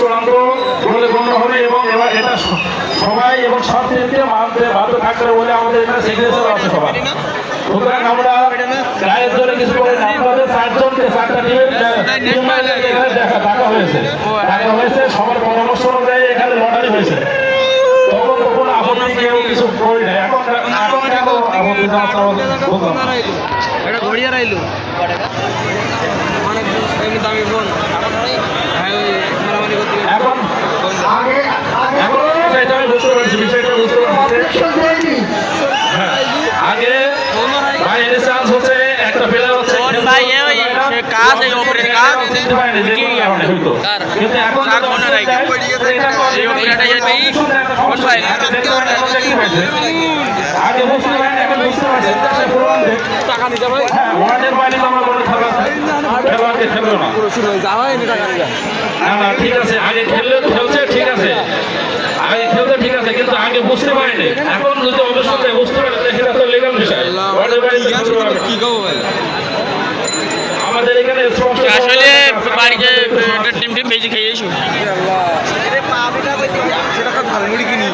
চূড়ান্ত বলে গণ্য হবে এবং এবার এটা সবাই এবং সব ক্ষেত্রে মানতে বাধ্য থাকতে হবে বলে আমাদের এখানে সিগনেচার আছে সবাই। সুতরাং আমরা গায়ের জোরে কিছু করে আপনাদের চারজনকে চারটা টিমের ডাকা হয়েছে সবার পরামর্শ অনুযায়ী এখানে লটারি হয়েছে। তখন তো কোনো আপত্তি কেউ কিছু করি না। এখন কেন আপত্তি এটা ঘড়িয়া রাইলো অনেক দামি ফোন এখন সেটা আমি বুঝতে পারছি, বিষয়টা বুঝতে পারছি। আগে ভাই এর চান্স হচ্ছে একটা প্লেয়ার হচ্ছে ভাই ওই কাজ এই অপারেটর কাজ চিনতে পারেনি যে কোনো কারণে হয়তো, কিন্তু এখন কাজ মনে রাখি এই অপারেটর যাই ভাই কোন ভাই আগে বুঝতে পারেনি এখন বুঝতে পারছেন সে প্রমাণ দেখ টাকা দিতে ভাই হ্যাঁ ওয়ার্ডের বাইরে তো আমরা কোনো খেলোয়াড়কে খেললো না। না ঠিক আছে, আগে খেললে তো খেলছে ঠিক আছে, আগে খেলতে ঠিক আছে, কিন্তু আগে বুঝতে পারিনি। এখন যদি অবশ্যই বুঝতে পারে সেটা তো লিগাল বিষয়। কি কব ভাই আমাদের এখানে আসলে বাড়িতে টিম বেশি খেয়েছো সেটা ভালো মুড়ি কিনি